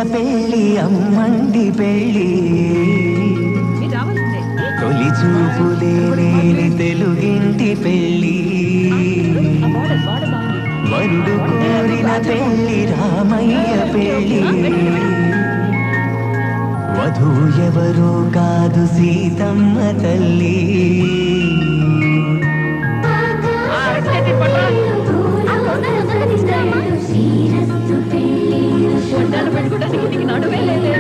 పెళ్ళి అమ్మండి పెళ్ళి తొలి చూపులే లేని తెలుగింటి పెళ్ళి వరుడు కోరిన పెళ్ళి రామయ్య పెళ్ళి వధువు ఎవరో కాదు సీతమ్మ తల్లి నడువే లేదు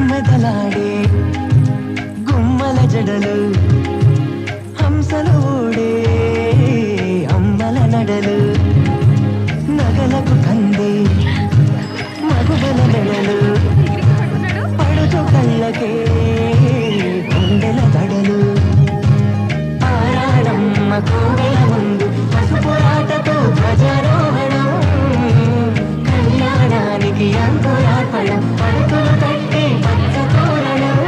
మెదలాడే గుమ్మల జడలు హంసలు ఊడే అమ్మల నడలు నగలకు కంది మగువల మెడలు పడుచు కళ్ళకే గుండెల దడలు ఆరాడమ్మ కోవెల ముందు పసుపురాటతో ధ్వజారోహణం కళ్యాణానికి అంకురార్పణం పడుతులు కట్టి పచ్చ తోరణం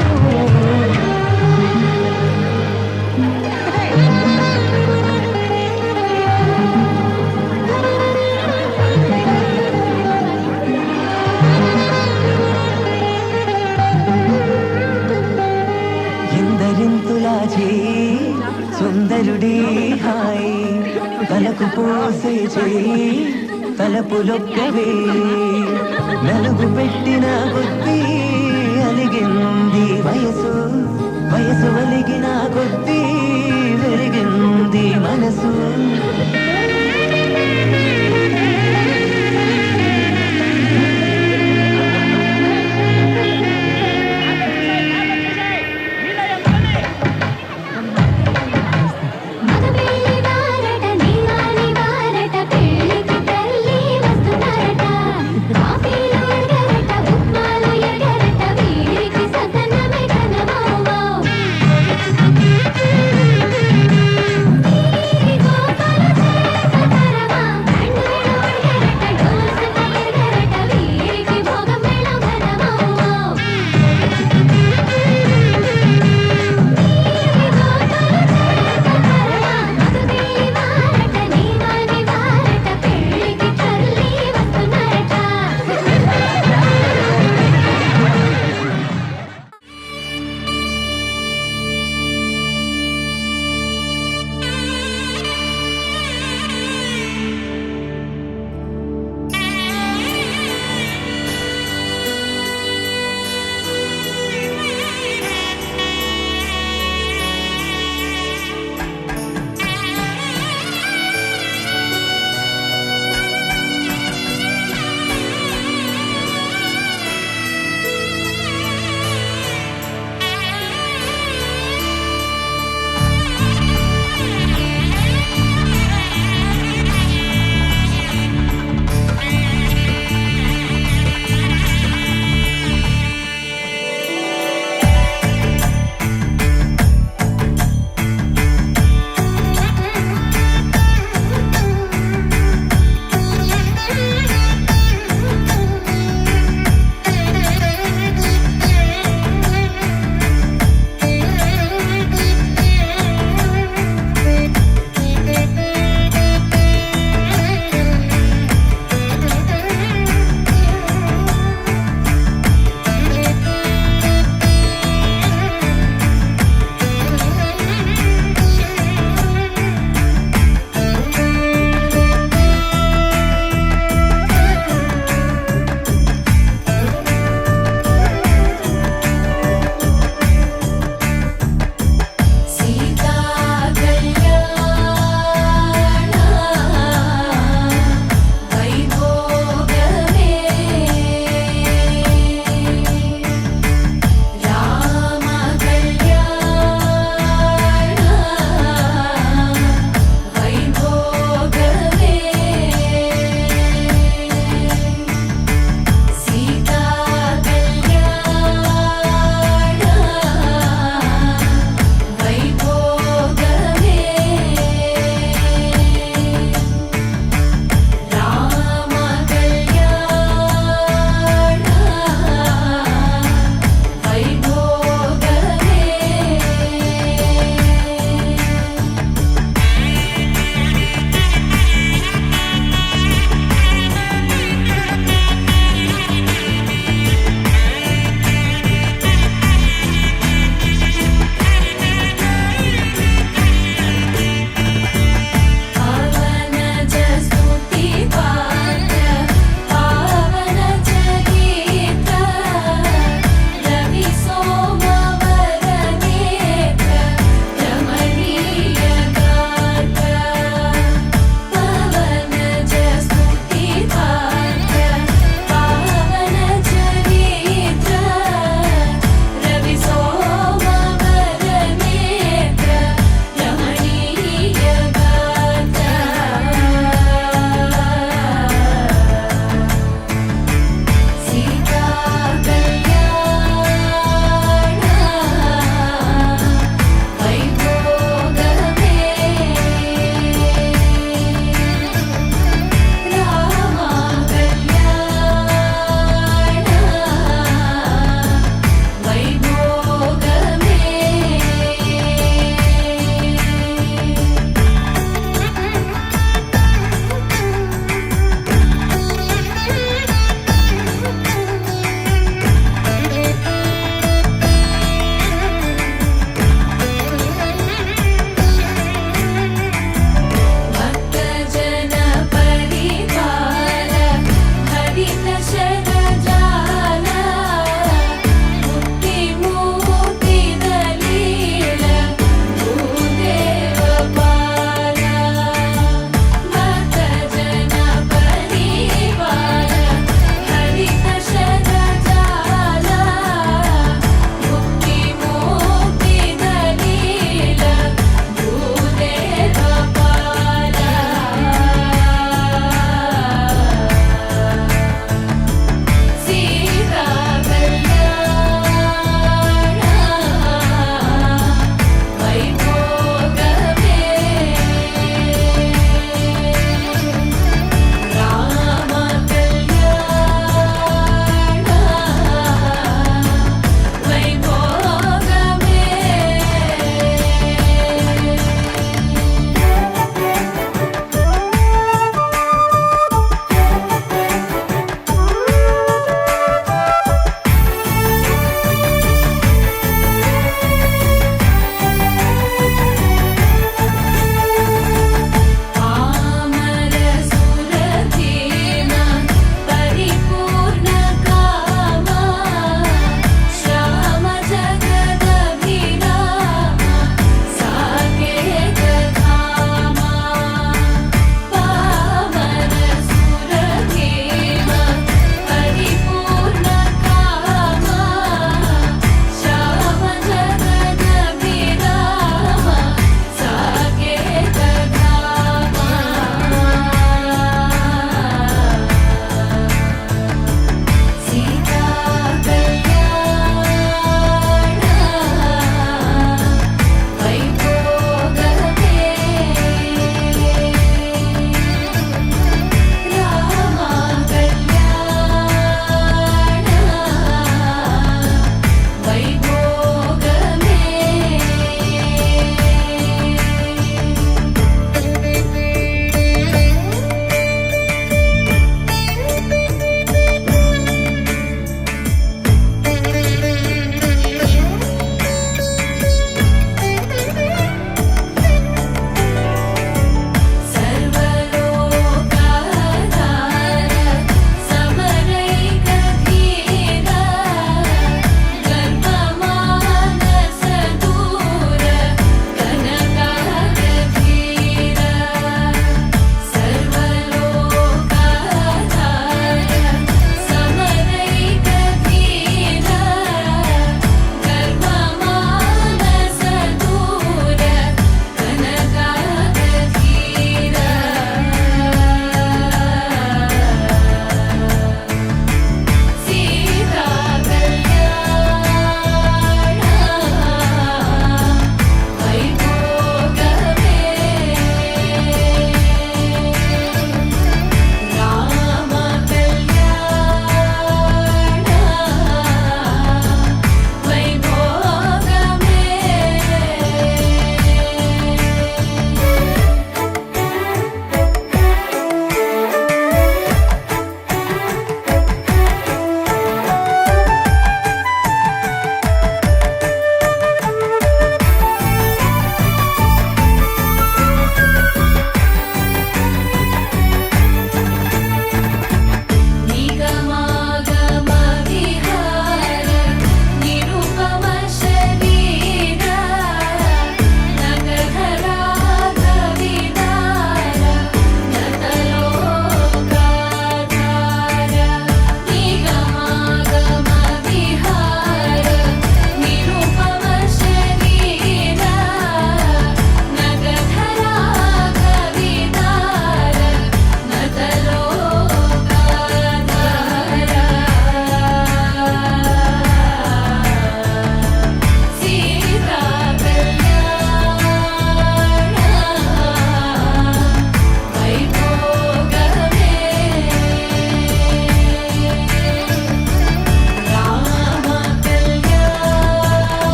ఎందరింతులా చేయి సుందరుడి హాయ్ తలకు పోసే చేయి తలపులొక్కవే నలుగు పెట్టిన కొద్దీ అలిగింది వయసు వయసు అలిగిన కొద్దీ వెలిగింది మనసు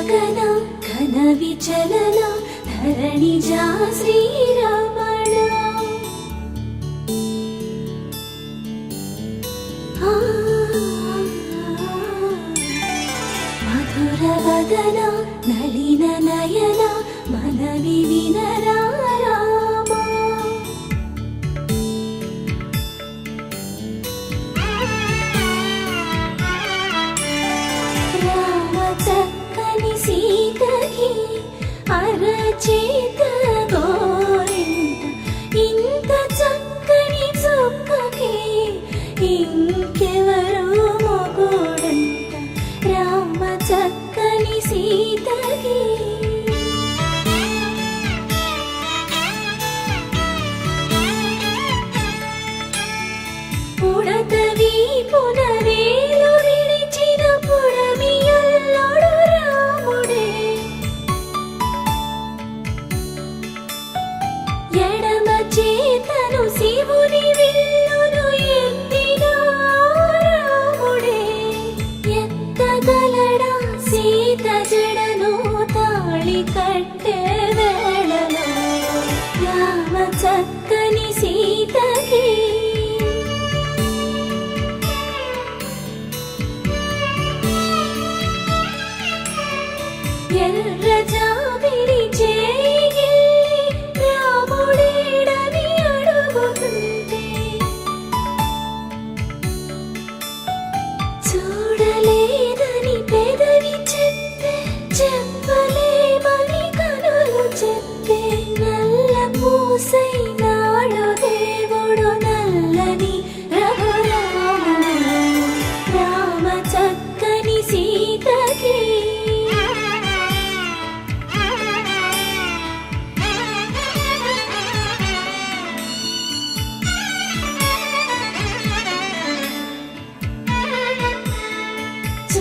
ಗಗನ ಘನ ವಿಚಲನ ಧರಣಿಜ ಶ್ರೀರಮಣ ಮಧುರ ವದನ ನಳಿನ ನಯನ ಮನವಿ ವಿನರಾಮ ರಾಮ ಚಕ್ಕನಿ ಸೀತಗೆ అరచేత గోరింట ఇంత చక్కని చుక్కకి ఇంకెవరు మొగుడంట రామ చక్కని సీతకి పుడత వీపున వేలు విడిచిన పుడమియల్లోడు రాముడే ఎడమ చేతను శివుని విల్లును ఎత్తిన రాముడే ఎత్తగలడా సీత జడను తాళి కట్టే వేళలో రామ చక్కని సీతకి ఎర్ర జాబిలి చేయి రాముడేడని అడుగుతుంటే చూడలేదని పెదవి చెప్పే చెప్పలేమని కనులు చెప్పే నల్ల పూసై నాడు దేవుడు నల్లని రఘురాముడు రామ చక్కని సీతకి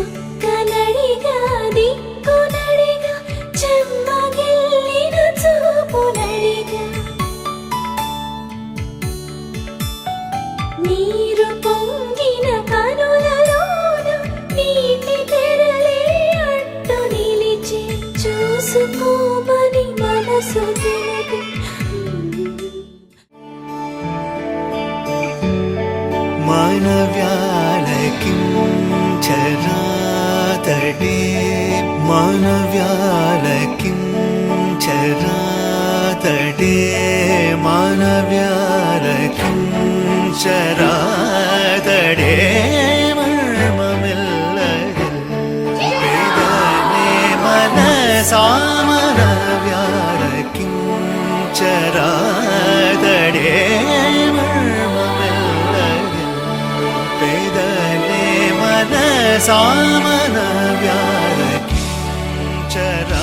చుక్కనడిగా దిక్కునడిగా చెమ్మగిల్లిన చూపునడిగా నీరు పొంగిన కనులలోన నీటి తెరలే అడ్డు నిలిచి చూసుకోమని మనసు తెలిపి మానవ్యాలకిం చరాతడే మానవ్యాలకిం చరాతడే మానవ్యాలకిం చరాతడే మర్మమిల్లదిల్ వేదనే మనసామనవ్యాలకిం చరాతడే పేదలే మనసామన వ్యాలకి చరాతడే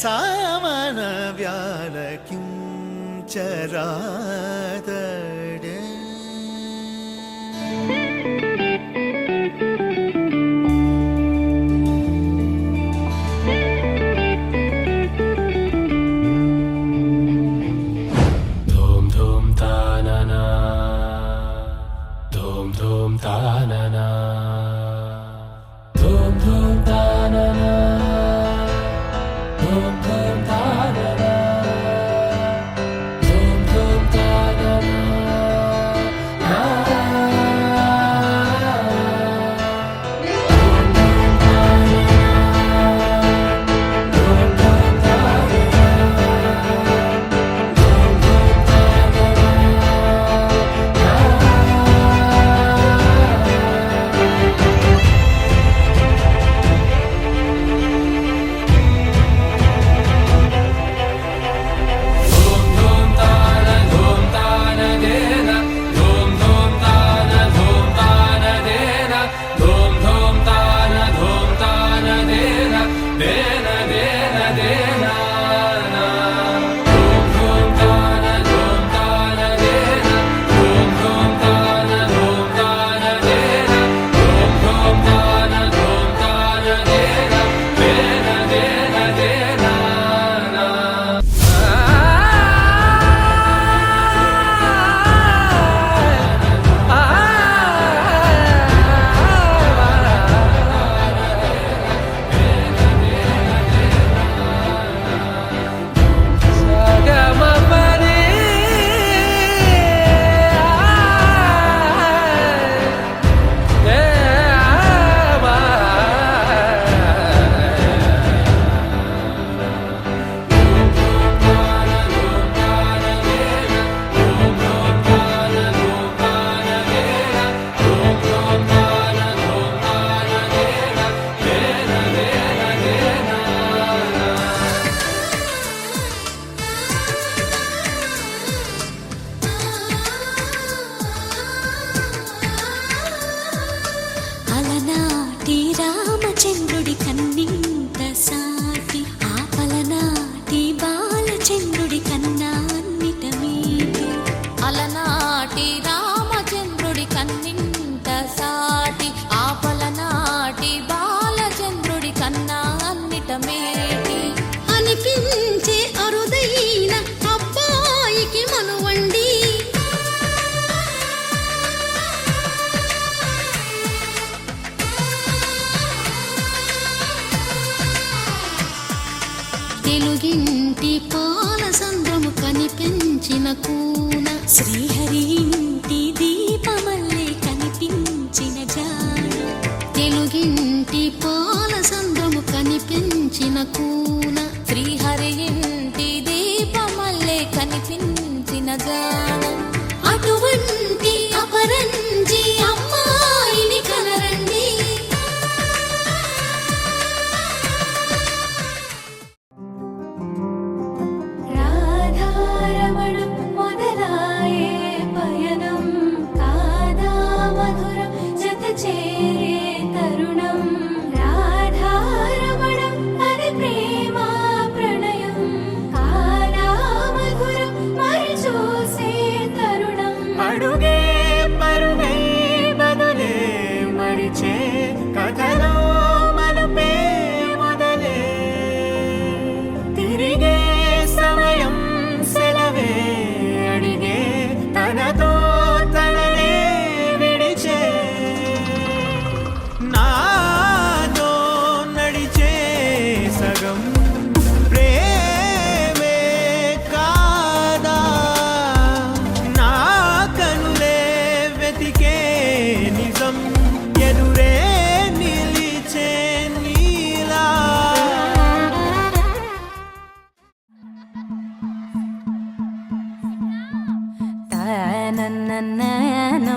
सामनव्याल किं चरादडे धूम धूम तानना धूम धूम तानना धूम धूम तानना धूम धूम तानना धूम धूम तानना అలనాటి రామచంద్రుడి కన్నింత సాటి ఆపలనాటి బాలచంద్రుడి కన్నా అన్నిట మీది అలనాటి రామచంద్రుడి కన్నింత సాటి ఆపలనాటి బాలచంద్రుడి కన్నా అన్నిట మేటి అనిపించే అరుదైన అబ్బాయికి మనువండి తెలుగింటి పాల సంద్రము కనిపించిన కూన శ్రీహరి ఇంటి దీపమల్లే కనిపించిన జాడ తెలుగింటి పాల సంద్రము కనిపించిన కూన శ్రీహరి ఇంటి దీపమల్లే కనిపించిన జాడ అటువంటి అపరంజి అమ్మాయిని కనరండి రాధారమణం మొదలాయే పయనం కాదా మధురం జత చేరే తరుణం రాధారమణం అది ప్రేమ ప్రణయం కాదా మధురం మరి చూసే తరుణం అడుగే పరుగే బదులే మరిచే కథలో మలుపే మొదలే తిరిగే సమయం సెలవే అడిగే తనతో తననే విడిచే నాతో నడిచే సగం ప్రేమే కాదా నా కనులే వెతికే నిజం ఎదురే నిలిచే నీలా తననననో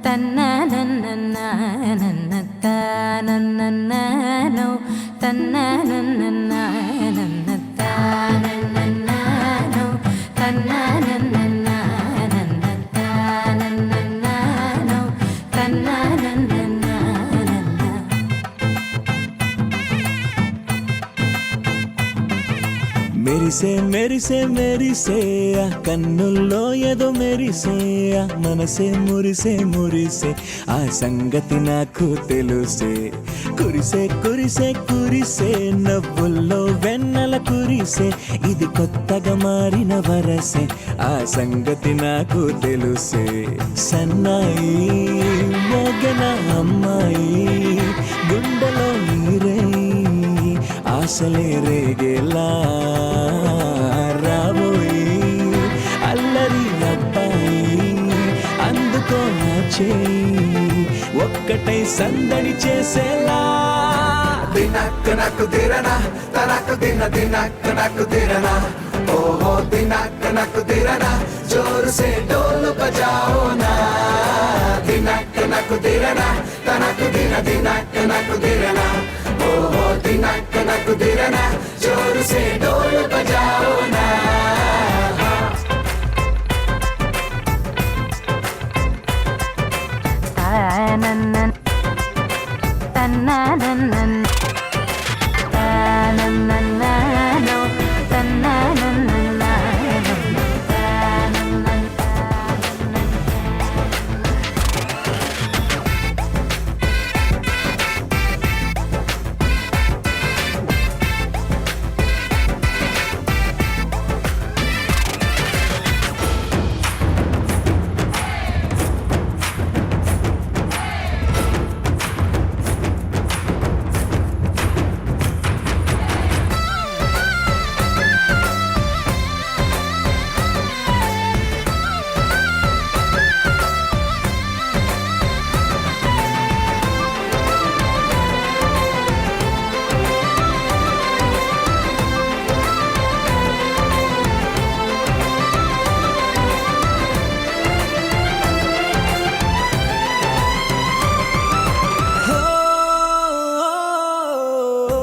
తన్నననననన తననననో తన్నననననన తననననో తన్నననననన తనననననో తన్నననననన మెరిసే మెరిసే మెరిసే ఆ కన్నుల్లో ఏదో మెరిసే ఆ మనసే మురిసే మురిసే ఆ సంగతి నాకు తెలుసే కురిసే కురిసే కురిసే నవ్వుల్లో వెన్నెల కురిసే ఇది కొత్తగా మారిన వరసే ఆ సంగతి నాకు తెలుసే సన్నాయి మోగన అమ్మాయి గుండెలో నీరే ఆశలే రేగేలా రాబోయి అల్లరి అబ్బాయి అందుకో నా చేయి ఒక్కటై సందడి చేసేలా దినక్ నకు దిరనా తనకు దిన దినక్ నకు దిరనా ఓహో దినక్ నకు దిరనా जोर से ढोल बजाओ ना दिनक नक दिरना तनक दिन दिनक नक दिरना ओहो दिनक नक दिरना जोर से ढोल बजाओ ना తననన్ తననన్ తననన్ననో తననన్ననో తననన్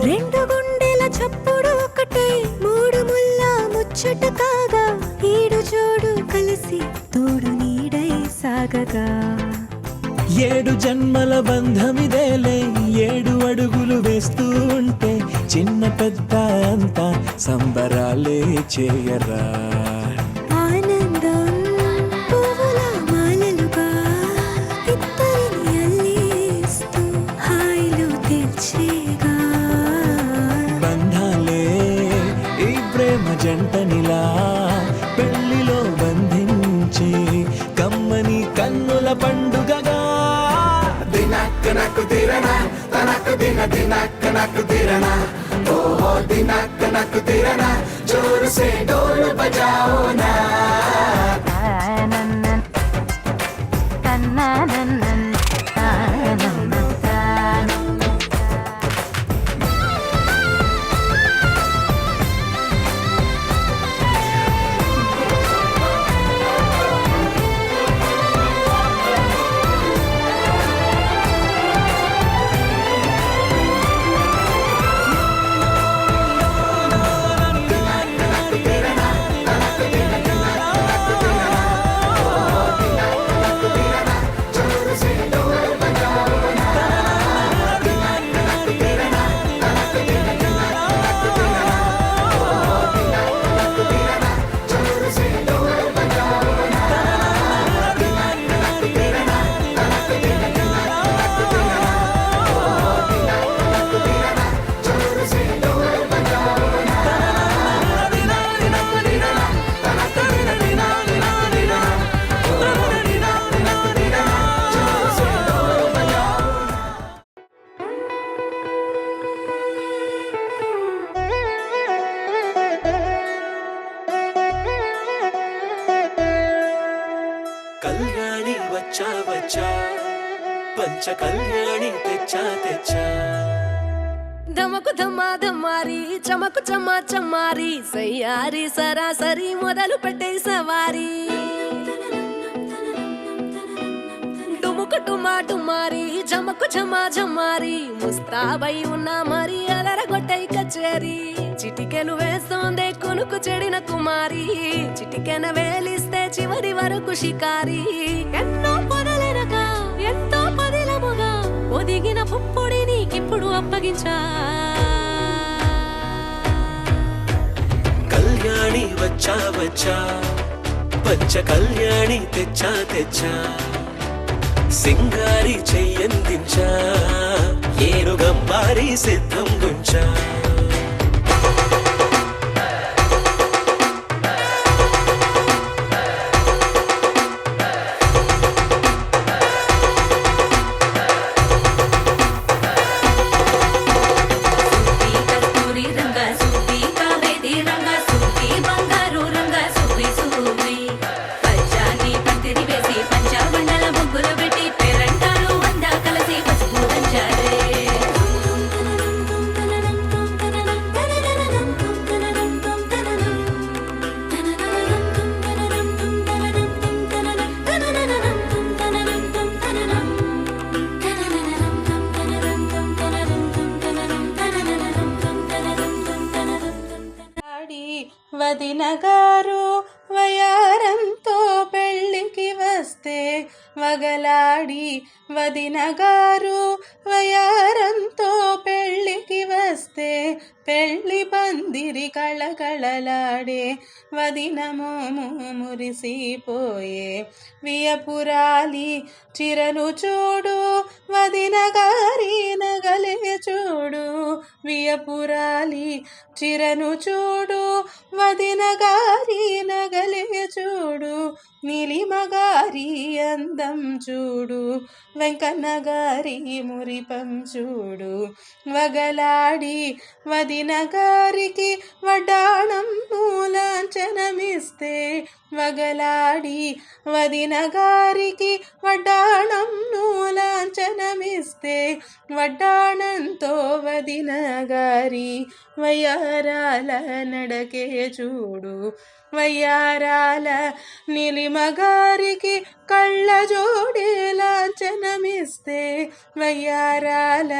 రెండు గుండెల చప్పుడు ఒకటై మూడు ముల్ల ముచ్చట కాగా ఈడు జోడు కలిసి తోడు నీడై సాగగా ఏడు జన్మల బంధమిదేలే ఏడు అడుగులు వేస్తూ ఉంటే చిన్న పెద్ద అంతా సంబరాలే చేయరా ఆనందం పువ్వుల మాలలుగా ఇద్దరిని అల్లేస్తూ హాయిలు తెచ్చేగా బంధాలే ఈ ప్రేమ జంటనిలా పెళ్లిలో బంధించి కమ్మని కన్నుల పండుగగా दिनक नक दिरना तनक दिन दिनक नक दिरना ओहो दिनक नक दिरना जोर से ढोल बजाओ ना తననన్ తననన్ తననన్ తననన్ కళ్యాణి వచ్చా వచ్చా పంచ కళ్యాణి తెచ్చా తెచ్చా ధమకు ధమ్మా ధమ్మారి చమకు చమ్మా చమ్మారి సయ్యారి సరాసరి మొదలు పెట్టే సవారి డుముకు టుమా డుమారి జమకు ఝమా ఝమారి ముస్తాబై ఉన్నా మరి అలరగొట్టై కచేరి చిటికెను వేస్తోందే కొనుకు చెడిన కుమారి చిటికెన వేలిస్తే చివరి వరకు షికారి ఎన్నో పొదలెనగా ఎంతో పదిలముగా ఒదిగిన పుప్పొడి నీకిప్పుడు అప్పగించా వచ్చా వచ్చా పంచ కళ్యాణి తెచ్చా తెచ్చా సింగారి చెయ్యందించా ఏనుగంబారి సిద్ధం గుంచా కస్తూరి రంగ సుబ్బి కావేరి రంగ సుబ్బి బంగారు రంగ సుబ్బి సుబ్బి పచ్చాని పందిరి వేసి పంచాబండల ముగ్గులు పెట్టి పేరంటారు అందా కలిసి పసుపు దంచారే వదిన గారు వయారంతో పెళ్ళికి వస్తే వగలాడి వదిన గారు వయారంతో పెళ్ళికి వస్తే పెళ్ళి పందిరి కళకళలాడే వదిన మోము మురిసిపోయే వియపురాలి చిరను చూడు వదిన గారి నగలే చూడు వియపురాలి చిరను చూడు వదిన గారి నగలే చూడు నీలిమగారి అందం చూడు వెంకన్న గారి మురిపం చూడు వగలాడి వదిన గారికి వడ్డాణం మూలాంచనమిస్తే వగలాడి వదిన గారికి వడ్డాణం మూలాంచనమిస్తే వడ్డాణంతో వదిన గారి వయ్యారాల నడకే చూడు వయ్యారాల నీలిమగారికి కళ్ళ జోడే లాంఛనమిస్తే వయ్యారాల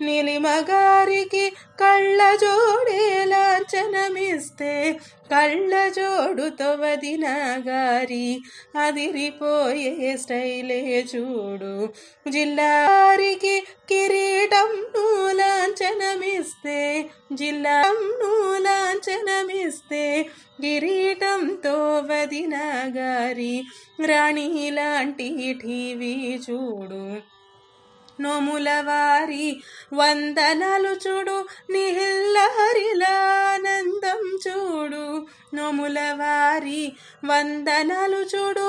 నీలిమగారికి కళ్ళ జోడే లాంఛనమిస్తే కళ్ళ జోడుతో వదిన గారి అదిరిపోయే స్టైలే చూడు జిల్లారికి కిరీటం లాంఛనమిస్తే జిల్లా లాంఛనమిస్తే కిరీటంతో వదిన గారి రాణి లాంటి టీవీ చూడు నోముల వారి వందనాలు చూడు నిహిల్లహరిలానందం చూడు నోముల వారి వందనాలు చూడు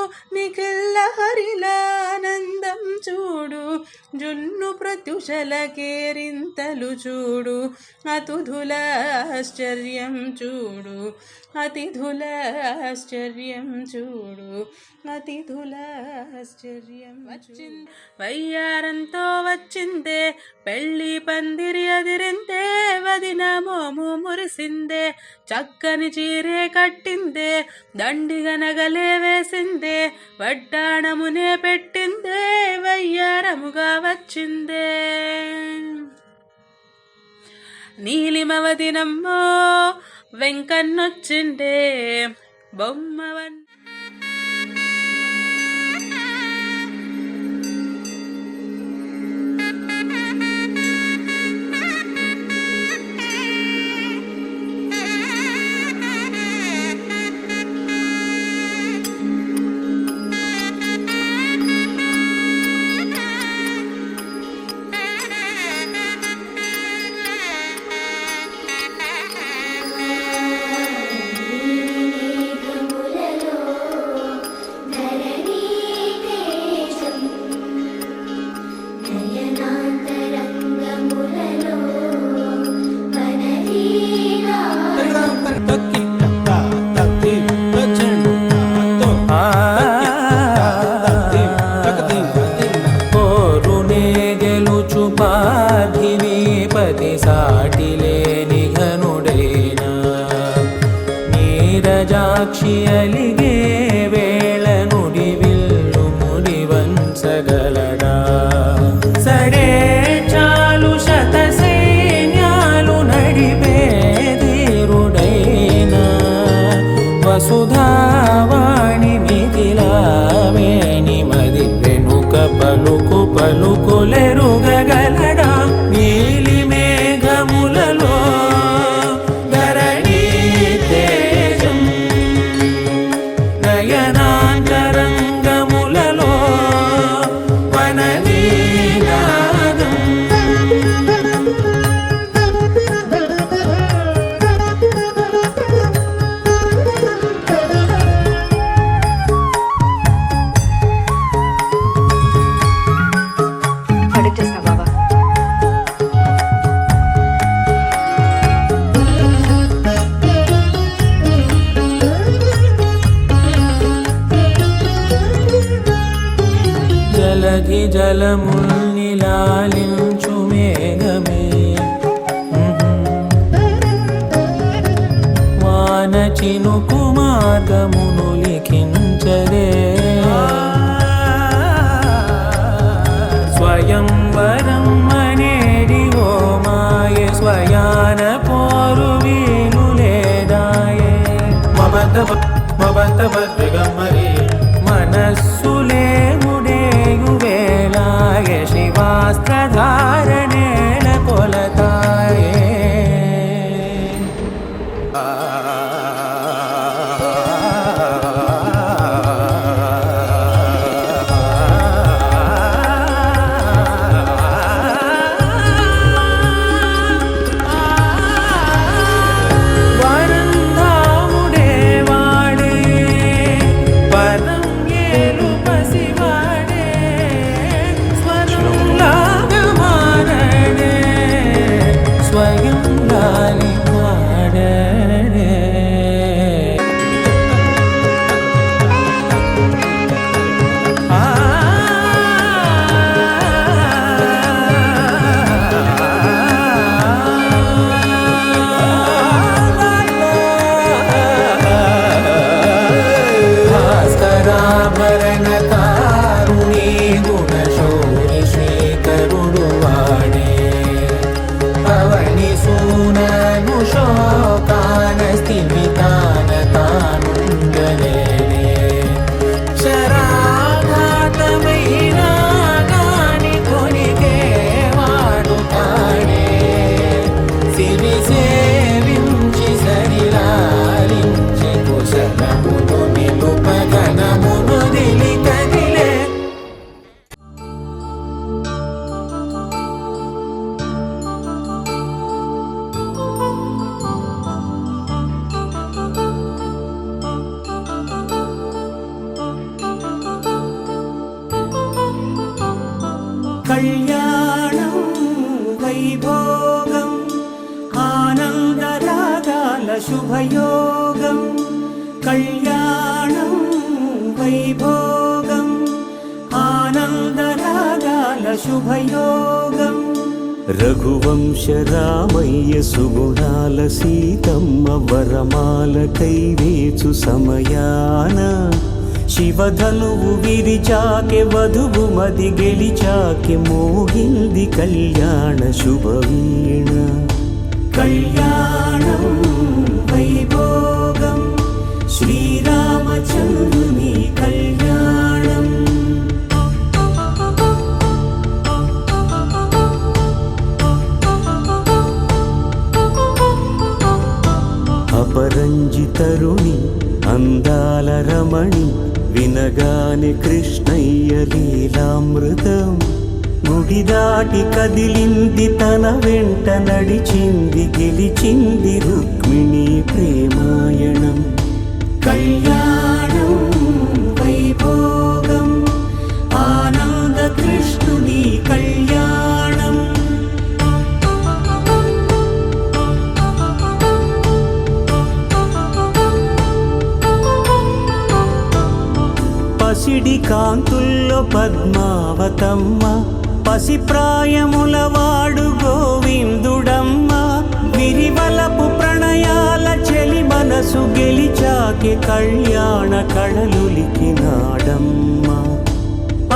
నిఖిల్లహరిలానందం చూడు జున్ను ప్రత్యుషల కేరింతలు చూడు అతుధుల ఆశ్చర్యం చూడు అతిథుల ఆశ్చర్యం చూడు అతిథుల ఆశ్చర్యం వచ్చింది వయ్యారంతో వచ్చిందే పెళ్ళి పందిరి అదిరిందే వదిన మోము మురిసిందే చక్కని చీరే కట్టిందే దండిగ నగలే వేసిందే వడ్డాణమునే పెట్టిందే వయ్యారముగా వచ్చిందే నీలిమ వదినమ్మో వెంకన్నొచ్చిండే బొమ్మవన్ నీరజాక్షి అలిగే వేళ నుడి విల్లు ముడి వంచగలడా సడే చాలు శత సైన్యాలు నడిపే ధీరుడైనా వసుధావాణి మిథిలావేణి మది వెనుక పలుకు పలుకులెరుగగలడా నీలి మేఘములలో ధరణి తేజం జలముల్ని లాలించు మేఘమే వాన చినుకు మార్గమును లిఖించదే స్వయంవరం అనేడి ఓ మాయ స్వయాన పోరు వీలు లేదాయే మబంత భద్రగమ్మరే మనస్సులే ముడేయు వేళాయ శివాస్త్రధారణేల కొలతాయే కళ్యాణం వైభోగం ఆనందరాగాల శుభయోగం కళ్యాణం వైభోగం ఆనందరాగాల శుభయోగం రఘువంశ రామయ్య సుగుణాల సీతమ్మ వరమాల కైవేచు సమయాన శివధనువు విరిచాకె వధువు మది గెలిచాకె మోగింది కళ్యాణ శుభవీణ కళ్యాణం వైభోగం శ్రీరామచంద్రుని కళ్యాణం అపరంజి తరుణి అందాల రమణి వినగానే కృష్ణయ్య లీలామృతం గుడి దాటి కదిలింది తన వెంట నడిచింది గెలిచింది రుక్మిణి ప్రేమాయణం కళ్యాణం వైభోగం ఆనంద కృష్ణుని కళ్యాణం పసిడి కాంతుల్లో పద్మావతమ్మ పసిప్రాయముల వాడు గోవిందుడమ్మ విరివలపు ప్రణయాల చెలి మనసు గెలిచాకి కళ్యాణ కళలులికినాడమ్మ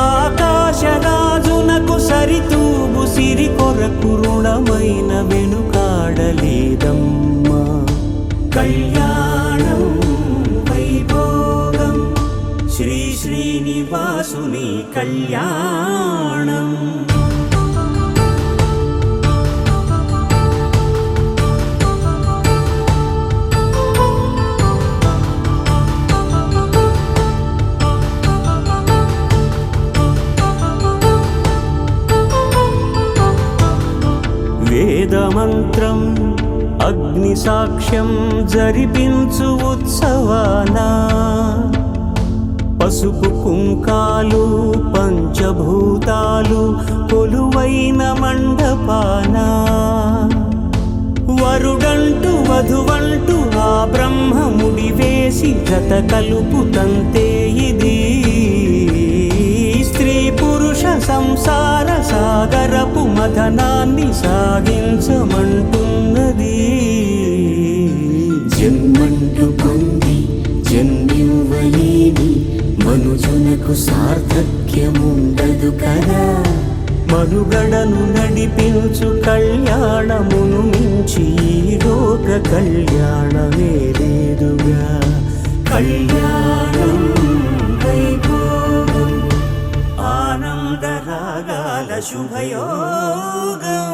ఆకాశరాజునకు సరితూగు సిరి కొరకు రుణమైన వెనుకాడలేదమ్మా కళ్యాణం వైభోగం శ్రీ శ్రీనివాసుని కళ్యాణం వేదమంత్రం అగ్ని సాక్ష్యం జరిపించు ఉత్సవానా పసుపు కుంకాలు పంచభూతాలు కొలువైన మండపాన వరుడంటూ వధువంటూ ఆ బ్రహ్మముడి వేసి జత కలుపు తంతే ఇది స్త్రీ పురుష సంసార సాగరపు మథనాన్ని సాగించమంటున్నది. జన్మంటూ పొంది జన్మివ్వలేని మనుజునకు సార్థక్యముండదు కదా. మనుగడను నడిపించు కళ్యాణమును మించి ఈ లోక కళ్యాణమే లేదుగా. కళ్యాణం వైభోగం ఆనందరాగాల శుభయోగం.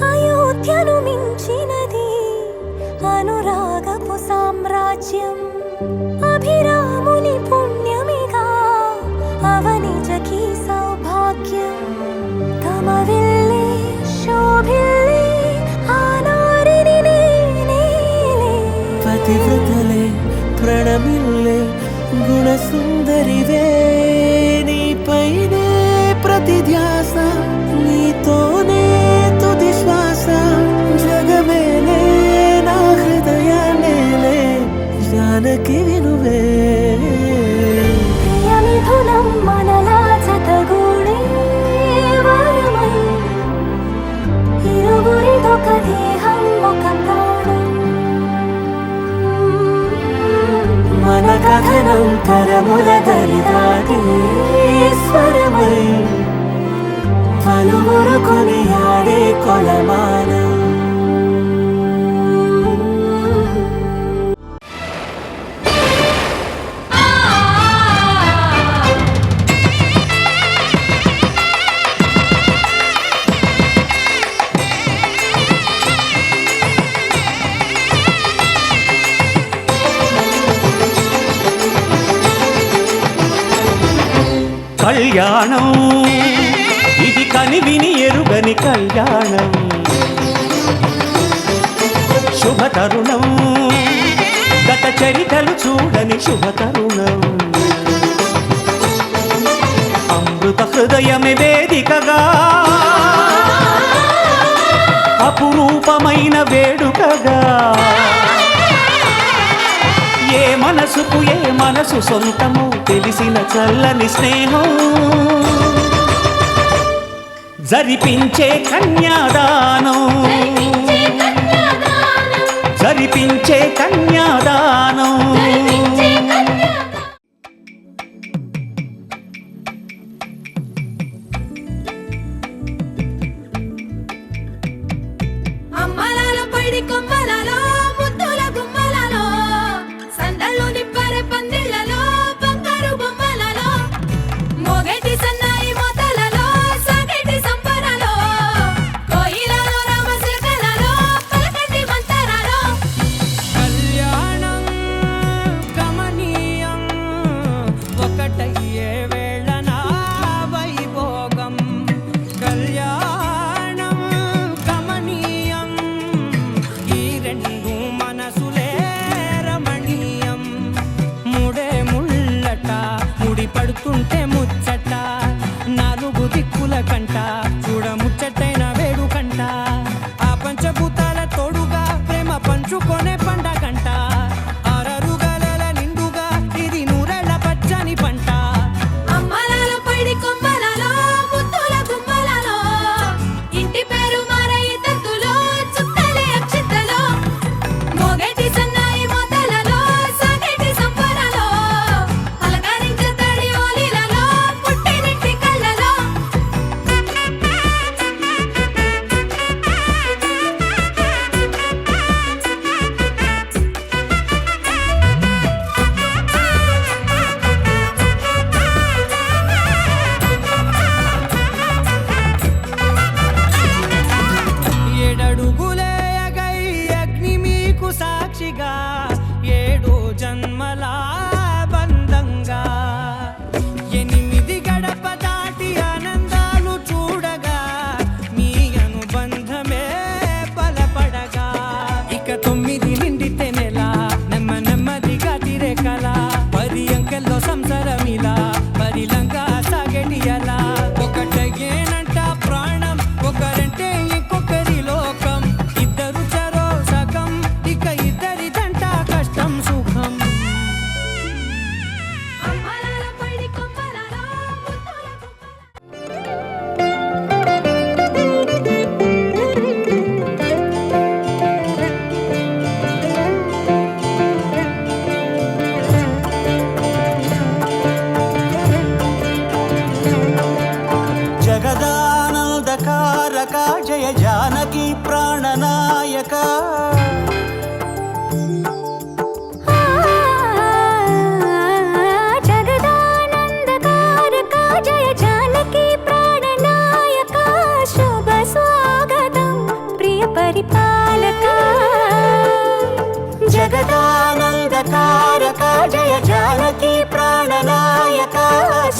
అయోధ్యను మించినది అనురాగపు సామ్రాజ్యం. అభిరాముని పుణ్యమిగా అవనిజకి సౌభాగ్యం. కమవిల్లే శోభిల్లే ఆనారిని నేనేలే. పతివ్రతలే ప్రణమిల్లే గుణసుందరివే. నీపైనే ప్రతి ధ్యాస నీతోనే తుది శ్వాస. జగమేలే నా హృదయాన్నేలే జానకి వినువే. ప్రియమిథునం మనలా జతగూడే వరమై. ఇరువురిదొక దేహం ఒక ప్రాణం. మన కథనం తరముల దరిదాటి స్వరమై పలువురు కొనియాడే కొలమానం. కళ్యాణం ఇది కనివిని ఎరుగని కళ్యాణం. శుభతరుణం గత చరితలు చూడని శుభతరుణం. అమృత హృదయమే వేదికగా అపురూపమైన వేడుకగా. ఏ మనసుకు ఏ మనసు సొంతము తెలిసిన చల్లని స్నేహం. జరిపించే కన్యాదానం జరిపించే కన్యాదానం అమ్మలాలో పైడి కొమ్మలలో ముద్దుల గుమ్మలలో సందళ్ళు నిప్పరే పందిళ్లలో బంగారు బొమ్మలలో మోగేటి సన్నాయి మోతలలో సాగేటి సంబరాలో కోయిలలో రామశిల్కలలో పలకటి మంతరాలో కళ్యాణం గమనీయం ఒకటయ్యే వేళనా వైభోగం కళ్యాణం గమనీయం ఈ రెండు మనసులే రమణీయం ముడే ముళ్ళట ముడి పడుతుంటే ముచ్చట నాలుగు దిక్కుల కంట చూడ ముచ్చటైన వేడు కంట ఆ పంచభూతాల తోడుగా ప్రేమ పంచుకొనే పండగంట ఆరరుగల నిండుగా ఇది నూరెళ్ళ పచ్చని పంట అమ్మలాలో పైడి కొమ్మలలో ముద్దుల గుమ్మలలో ఇంటి పేరు మారయి తంతులో చుక్కలే అక్షింతలో మోగేటి సన్నాయి మోతలలో సాగేటి సంబరాలో అలకరించే తడి ఓలిలలో పుట్టినింటి కళ్ళలో ఏడడుగులే ఎగై అగ్ని మీకు సాక్షిగా ఏడు జన్మల బంధంగా 8 గడప దాటి ఆనందాలు చూడగా మీ అనుబంధమే బలపడగా ఇక 9 నిండితే నెల నెమ్మదిగా తిరే కల 10 అంకెల్లో సంసారమిలా పరిలంగా సాగేటి అలా ఒకటేనంట ప్రాణం ఒకరంటే ఇంకొకరి లోకం ఇద్దరు చరో సగం ఇక ఇద్దరిదంట కష్టం సుఖం అమ్మలాలో పైడి కొమ్మలలో ముద్దుల గుమ్మలలో జగదానందకారక జయ జానకి ప్రాణనాయక జగదానందకారక జయ జానకి ప్రాణనాయక శుభ స్వాగతం ప్రియ పరిపాలక జగదానందకారక జయ జానకి ప్రాణనాయక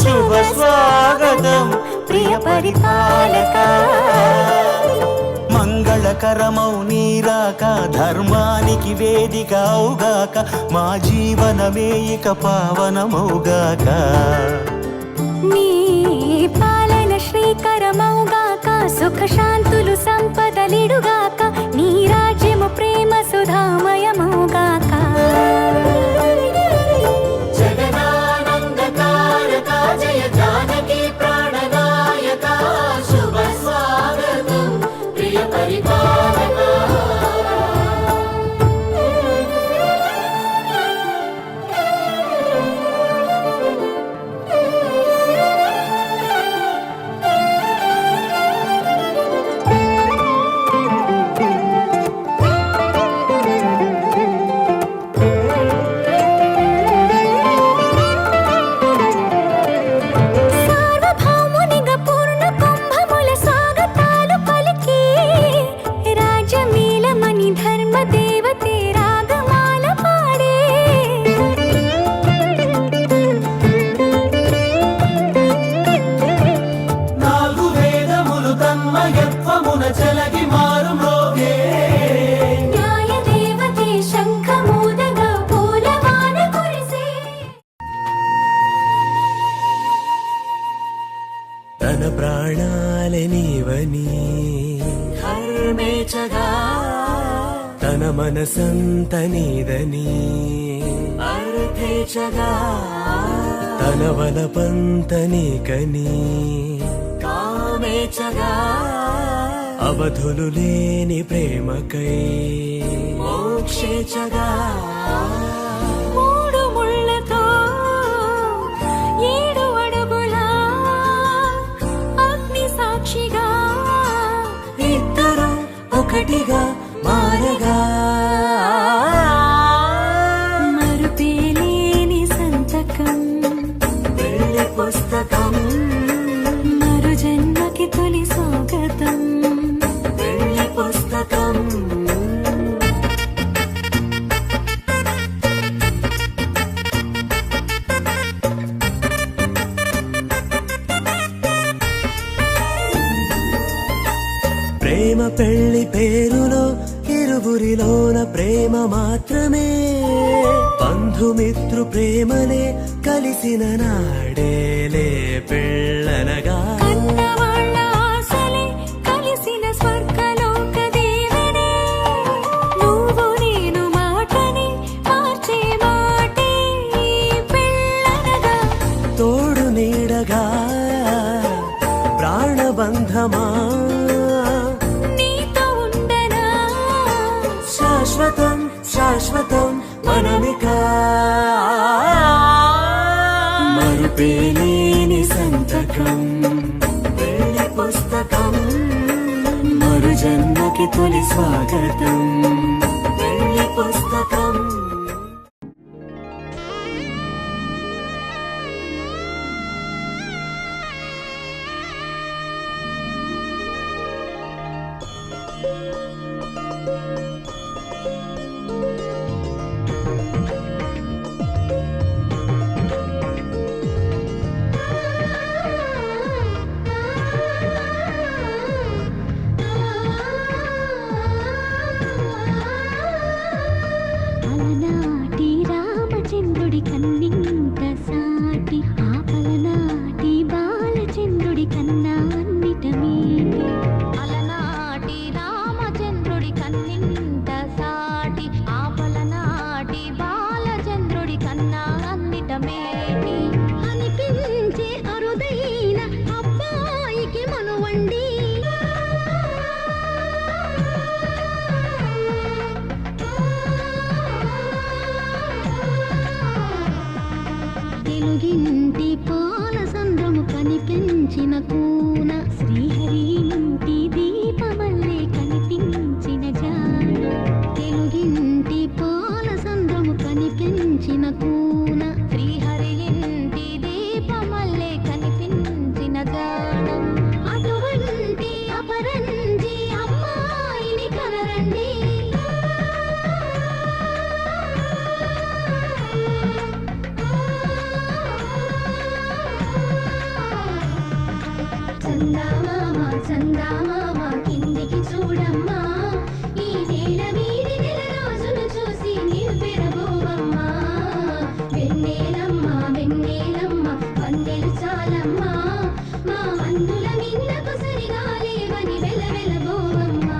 శుభ స్వాగతం ప్రియ పరిపాలక మంగళకరమౌ నీరాక ధర్మానికి వేదిక అవుగాక మా జీవనమే ఇక పావనమౌగాక నీ పాలన శ్రీకరమౌగాక సుఖ శాంతులు సంపదలిడుగాక నీ రాజ్యము ప్రేమ సుధామయమౌగాక జగదానందకారక జయ జానకి ప్రాణనాయక శుభ స్వాగతం ప్రియ పరిపాలక సార్వభౌమునిగా పూర్ణ కుంభముల స్వాగతాలు పలికి రాజమీలమణి ధర్మ దేవతే రాగమాల పాడే నాలుగు వేదములు తన్మయత్వమున చెలగి మారు మ్రోగే న్యాయ దేవతే శంఖమూదగా పూలవాన కురిసే తన ప్రాణాలే నీవని ధర్మేచగా తన మనసంత నీదని అర్థేచగా తన వలపంత నీకని కామ లోకమేచగా అవధులు లేని ప్రేమకై మోక్షేచగా మూడు ముళ్ళతో 7 అడుగుల అగ్ని సాక్షిగా ఇద్దరు ఒకటిగా మారగా మరుపేలేని సంతకం వెళ్ళి పుస్తకం మరు జన్మకి తొలి స్వాగతం వెళ్ళి పుస్తకం ప్రేమ పెళ్లి పేరులో ఇరువురిలోన ప్రేమ మాత్రమే బంధుమిత్రు ప్రేమలే కలిసిన నాడేలే పెళ్ళనగా కన్నవాళ్ళ ఆశలే కలిసిన స్వర్గలోక దీవెనే నువ్వు నేను మాటని మార్చే మాటే పెళ్ళనగా తోడు నీడగా ప్రాణబంధమా నీతో ఉండనా శాశ్వతం శాశ్వతం మనమిక మరుపేలేని సంతకం వెళ్ళి పుస్తకం మరు జన్మకి తొలి స్వాగతం వెళ్ళి పుస్తకం అలనాటి రామచంద్రుడి కన్నింత సాటి ఆపలనాటి బాలచంద్రుడి కన్నా అన్నిట మేటి అలనాటి రామచంద్రుడి కన్నింత సాటి ఆపలనాటి బాలచంద్రుడి కన్నా అన్నిట మేటి అనిపించే అరుదైన అబ్బాయికి మనువండి తెలుగింటి పాల సంద్రము కనిపించిన కూన శ్రీహరి ఇంటి దీపమల్లే కనిపించిన జాడ తెలుగింటి పాల సంద్రము కనిపించిన కూన శ్రీహరి ఇంటి దీపమల్లే కనిపించిన జాడ అటువంటి అపరంజి అమ్మాయిని కనరండి చందామామ కిందికి చూడమ్మా ఈ నేల మీది నెల రోజులు చూసి నీవు పెరగోవమ్మా వెన్నెలమ్మ వెన్నెలమ్మ వందెలు చాలమ్మా మా అందుల మిన్నకు సరిగా లేవని వెలవెలబోవమ్మా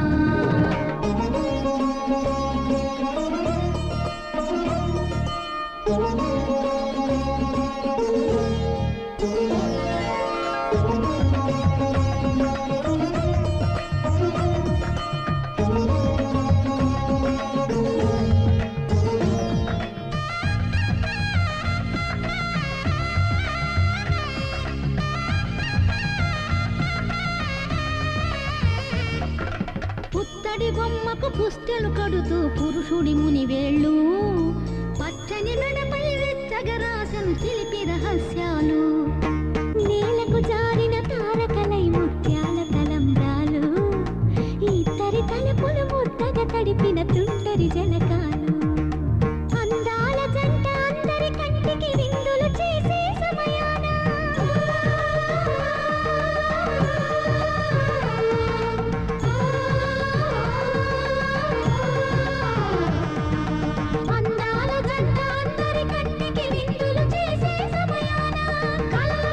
పుత్తడి బొమ్మకు పుస్తెలు కడుతూ పురుషుడి ముని వేళ్ళు పచ్చని మెడపై వెచ్చగరాసను చిలిపి రహస్యాలు నేలకు జారిన తారకలై ముత్యాల తలంబ్రాలు ఇద్దరి తలుపులు ముద్దగా తడిపిన తుంటరి జలకాలు అందాల జంట అందరి కంటికి విందులు చేసే సమయాన అందాల జంట అందరి కంటికి విందులు చేసే సమయాన కళ్ళ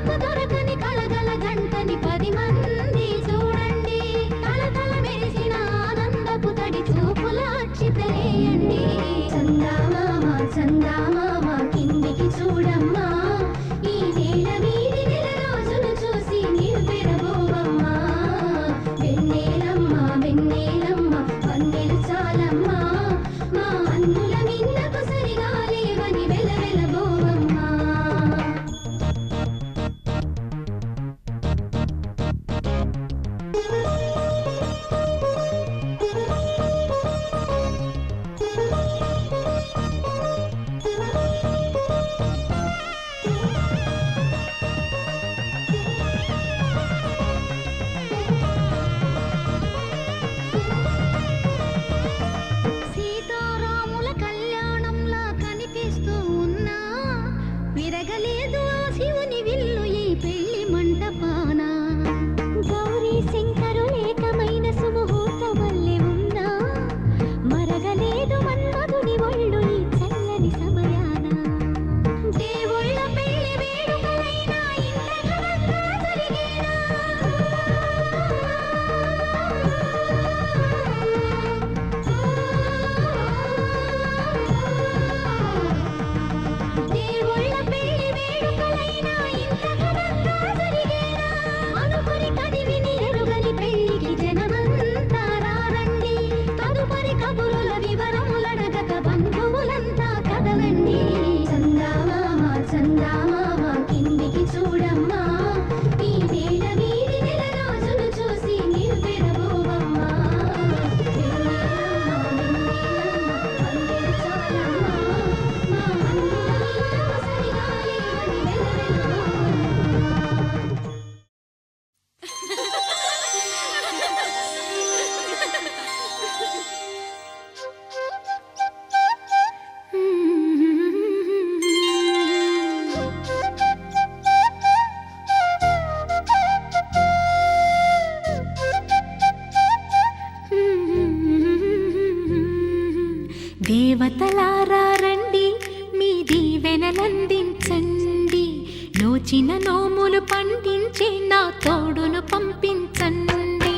నోములు పండించే నా తోడును పంపించండి.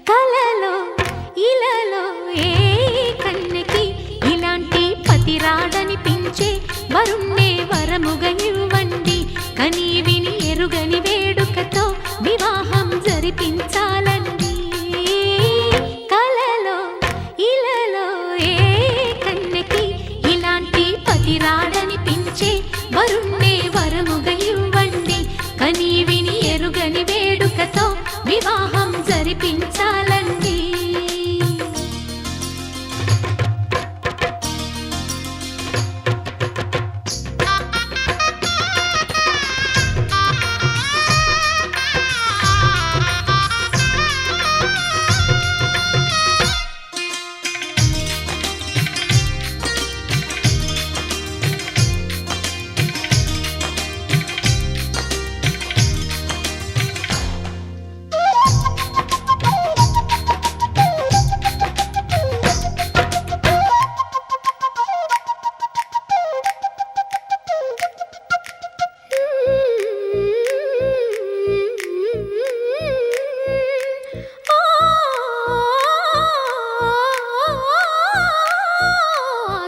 కలలో ఇలలో ఏ కన్నెకి ఇలాంటి పతి రాడనిపించే వరుణ్ణే వరముగా ఇవ్వండి. కని విని ఎరుగని వేడుకతో వివాహం జరిపించాలండి. కలలో ఇలలో ఏ కన్నెకి ఇలాంటి పతి రాడనిపించే వరుణ్ణే వరముగా ఇవ్వండి. కని విని ఎరుగని వేడుకతో వివాహం జరిపించాలండి.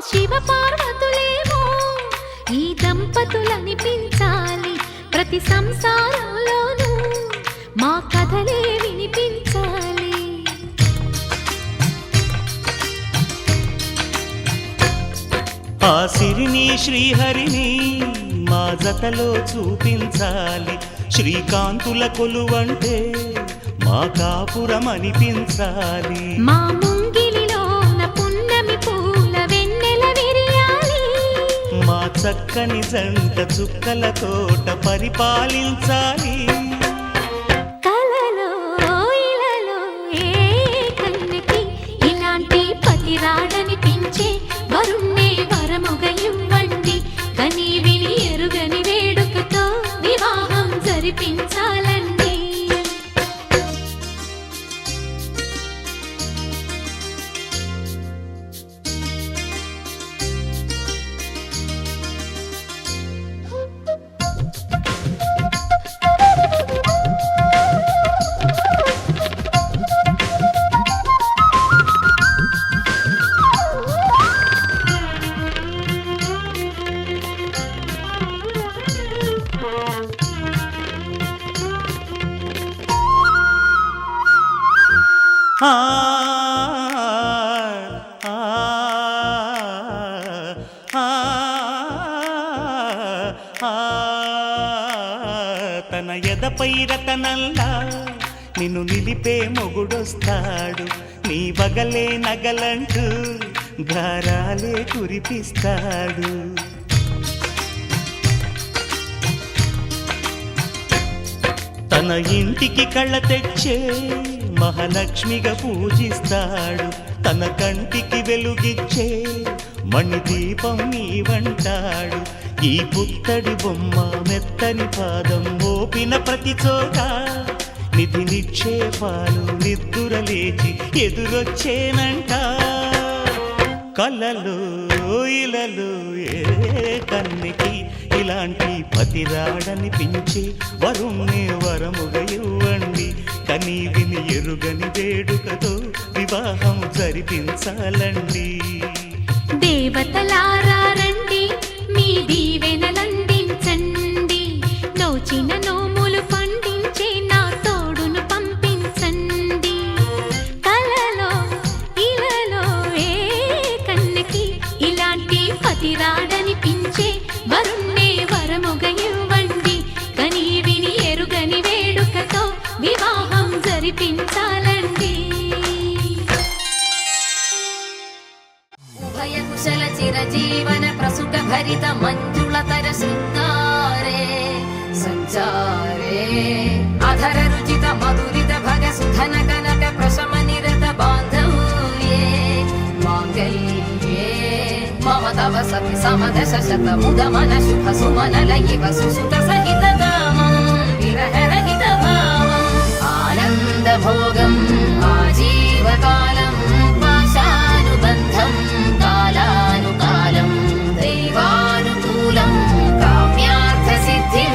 శివ పార్వతులేమో ఈ దంపతులనిపించాలి. ప్రతి సంసారంలోనూ మా కథలే వినిపించాలి. ఆ సిరిని శ్రీహరిని మా జతలో చూపించాలి. శ్రీకాంతుల కొలువంటే మా కాపురం అనిపించాలి. మా ముంగిలిలోన పున్నమి పూల వెన్నెల విరియాలి. మా చక్కని జంట చుక్కల తోట పరిపాలించాలి. కలలో ఇలలో ఏ కన్నెకి ఇలాంటి పతి రాడనిపించే వరుణ్ణే వరముగా ఇవ్వండి. కని విని ఎరుగని వేడుకతో వివాహం జరిపించాలండి. ఆ ఆ ఆ తన ఎదపై రతనల్లా నిన్ను నిలిపే మొగుడొస్తాడు. నీ వగలే నగలంటూ గారాలే కురిపిస్తాడు. తన ఇంటికి కళ్ళ తెచ్చే మహాలక్ష్మిగా పూజిస్తాడు. తన కంటికి వెలుగిచ్చే మణిదీపం నీవంటాడు. ఈ పుత్తడి బొమ్మ మెత్తని పాదం మోపిన ప్రతి చోట నిధి నిక్షేపాలు నిద్దురలేచి ఎదురొచ్చేనంట. కలలో ఇలలో ఏ కన్నికి ఇలాంటి పతి రాడనిపించి వరుణ్ణి వరముగా ఇవ్వండి. కని విని ఎరుగని వేడుకతో వివాహం జరిపించాలండి. దేవతలారా రండి, మీ దీవెనలందించండి. నోచిన నోములు పండించే నా తోడును పంపించండి. కలలో ఇలలో ఏ కన్నెకి ఇలాంటి పతి రాడనిపించే వరుణ్ణే వరముగా ఇవ్వండి. కని విని ఎరుగని వేడుకతో వివాహం జరిపించాలండి. ఉభయ కుశల చిరజీవన ప్రసుఖ భరిత మంజుళతర శృంగారే సంచారే అధర రుచిత మధురిత భగ సుధన కనక ప్రశమ నిరత బాంధవ్యే మాంగళ్యే మమ తవ సతి సమదశ శత ముదమన శుభ సుమనల ఇవ సుసుత సహిత దామం విరహ రహిత భావం ఆనంద భోగం ఆజీవకాలం పాశానుబంధం కాలానుకాలం దైవానుకూలం కామ్యార్థ సిద్ధిం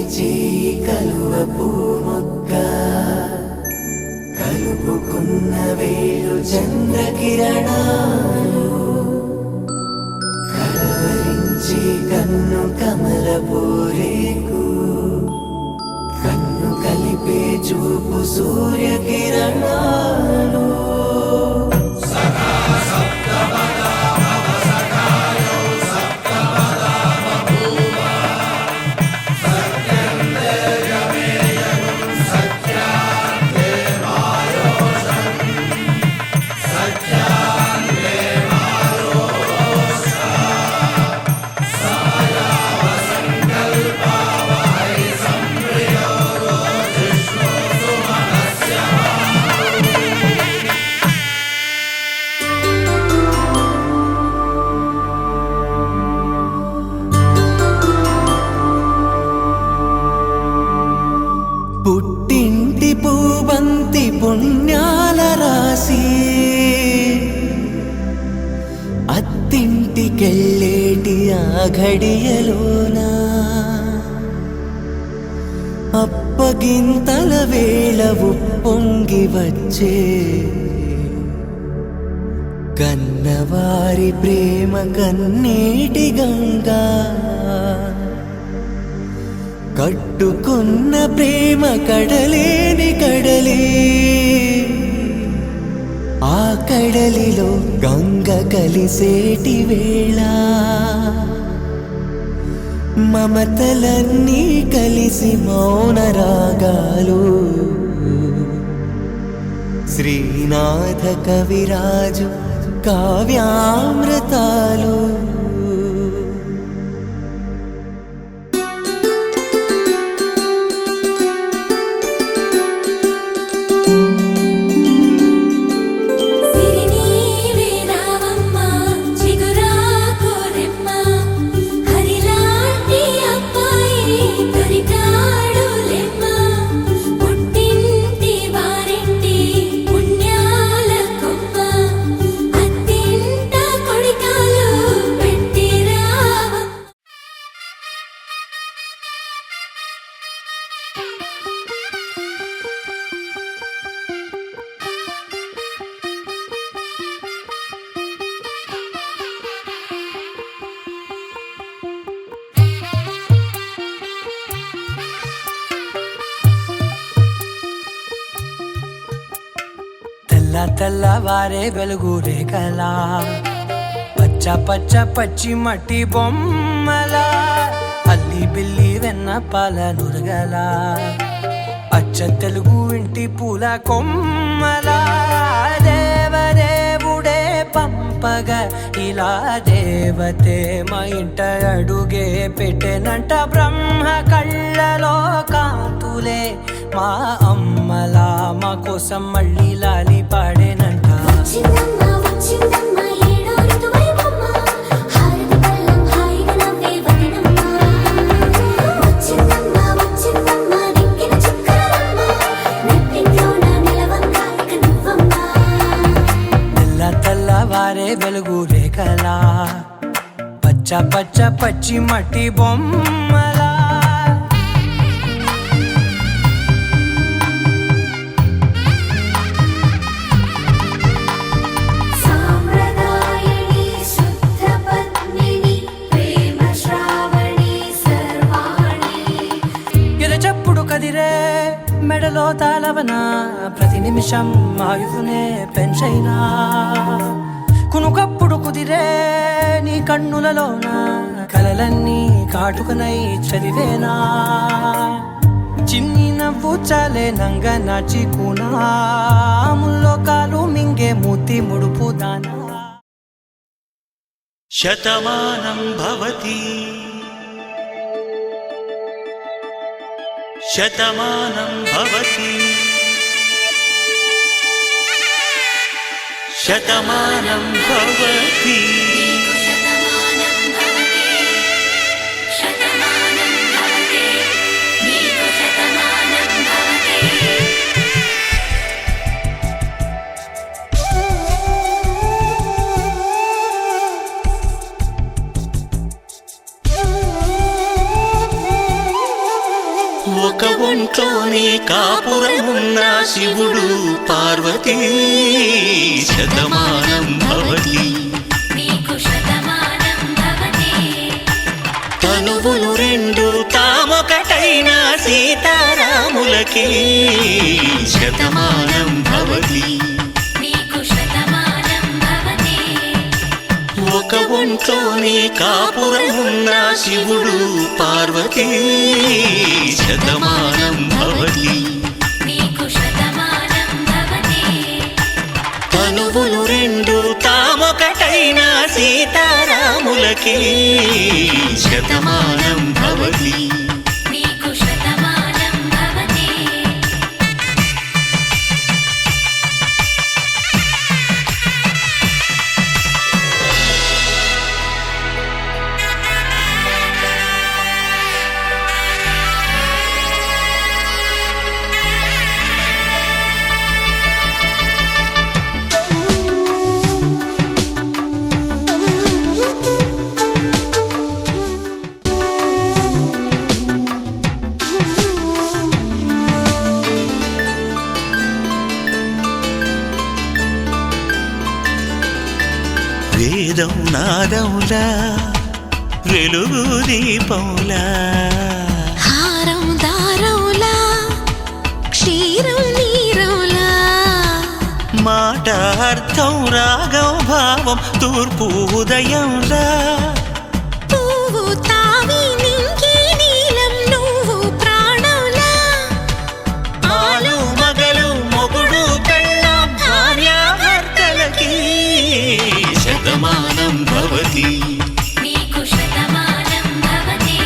చేయి కలువ పూమొక్క కలుపుకున్న వేలు చంద్రకిరణాలు కలవరించి కన్ను కమల పూరేకు కన్ను కలిపే చూపు సూర్యకిరణాలు పుట్టింటి పూబంతి పుణ్యాల రాసి అత్తింటికెళ్ళేటి ఆ ఘడియలోన అప్పగింతల వేళ ఉప్పొంగి వచ్చే కన్నవారి ప్రేమ కన్నీటి గంగా కట్టుకున్న ప్రేమ కడలేని కడలే ఆ కడలిలో గంగ కలిసేటి వేళ మమతలన్నీ కలిసి మౌన రాగాలు శ్రీనాథ కవిరాజు కావ్యామృతాలు తెల్లవారే వెలుగు రేఖలా పచ్చ పచ్చ పచ్చి మట్టి బొమ్మలా అల్లి బిల్లి వెన్న పాల నురగలా అచ్చ తెలుగు ఇంటి పూల కొమ్మలా దేవదేవుడే పంపగా ఇలా దేవతే మా ఇంట అడుగే పెట్టెనంట బ్రహ్మ కళ్ళలో కాంతులే మా అమ్మలా మా కోసం మళ్ళీ లాలి పాడేనంట తెల్లవారే వెలుగు రేఖలా పచ్చ పచ్చ పచ్చి మట్టి బొమ్మలా కదిరే మెడలో తాళవన ప్రతి నిమిషం ఆయువునే పెంచైనా కునుకప్పుడు కుదిరే నీ కన్నులలోన కలలన్నీ కాటుకనై చదివేనా చిన్ని నవ్వు చాలే నంగ నాచి కూనాముల్లో కాలు మింగే మూతి ముడుపు దానా శతమానం భవతి శతమానం భవతి శతమానం భవతి ఒక ఒంట్లోనే కాపురమున్న శివుడు పార్వతీ శతమానం భవతి నీకు శతమానం భవతి తనువులు రెండు తామొకటైన సీతారాములకి శతమానం భవతి నీకు శతమానం భవతి ఒక ఒంట్లోనే కాపురమున్న శివుడు పార్వతీ శతమానం భవతి నీకు శతమానం భవతి తనువులు రెండు తామొకటైన సీతారాములకి శతమానం భవతి నీకు శతమానం భవతి వేదం నాదములా వెలుగు దీపంలా హారం దారంలా క్షీరం నీరంలా మాట అర్థం రాగం భావం తూర్పు ఉదయంలా పువ్వు తావి నింగి నీలం నువ్వు ప్రాణంలా ఆలు మగలు మొగుడు పెళ్ళాం భార్యాభర్తలకి శతమానం భవతి నీకు శతమానం భవతి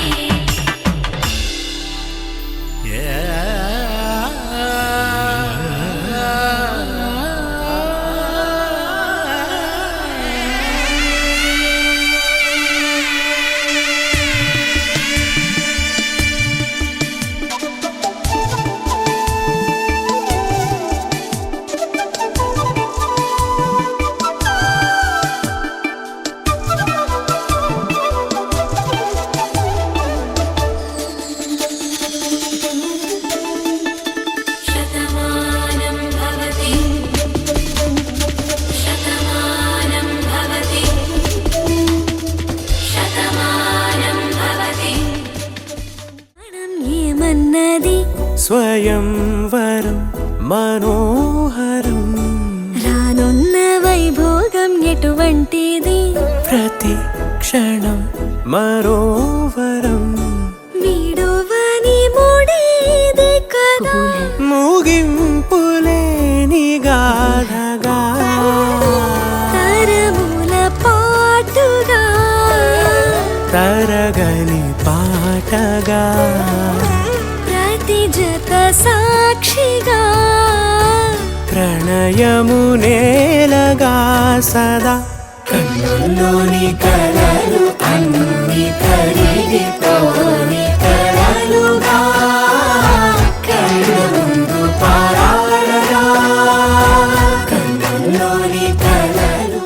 శతమానం భవతి శతమానం భవతి శతమానం భవతి ఏమన్నది స్వయంవరం మనోహరం రానున్న వైభోగం ఎటువంటిది ప్రతి క్షణం మరోవరం వీడువని మూడేది కదా ముగింపులేని గాథగా తరముల పాటుగా తరగని పాటగా ప్రతి జత సాక్షిగా ప్రణయము నేలగా సదా కన్నుల్లోని కలలు అన్ని కరిగిపోని కలలుగా కళ్ళ ముందు పారాడగా కన్నుల్లోని కలలు.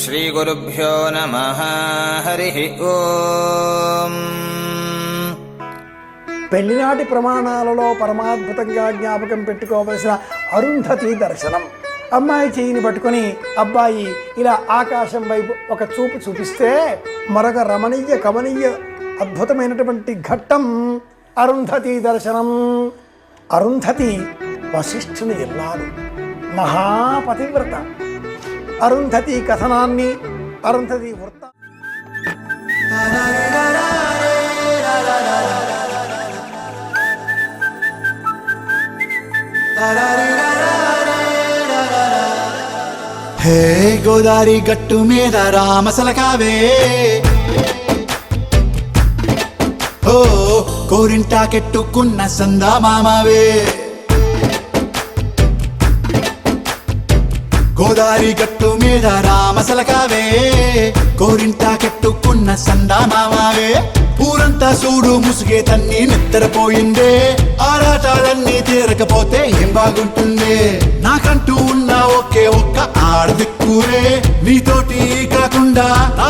శ్రీ గురుభ్యో నమః. హరి ఓం. పెళ్లినాటి ప్రమాణాలలో పరమాద్భుతంగా జ్ఞాపకం పెట్టుకోవలసిన అరుంధతి దర్శనం. అమ్మాయి చేయిని పట్టుకొని అబ్బాయి ఇలా ఆకాశం వైపు ఒక చూపు చూపిస్తే మరొక రమణీయ కమనీయ అద్భుతమైనటువంటి ఘట్టం అరుంధతి దర్శనం. అరుంధతి వశిష్ఠుని ఇల్లాలు, మహాపతివ్రత. అరుంధతి కథనాన్ని, అరుంధతి వృత్త హే గోదారి గట్టు మీద రామసలకావే, ఓ కోరింటాకెట్టుకున్న సందా మామావే. గోదారి గట్టు మీద రామసలకావే, కోరింటాకెట్టుకున్న సందా మామావే. ఊరంతా చూడు ముసుగే తన్ని నిద్రపోయిందే, ఆరాటాలన్నీ తీరకపోతే ఏం బాగుంటుందే. నాకంటూ ఉన్న ఒకే ఒక్క ఆడదిక్కురే, నీతోటి కాకుండా నా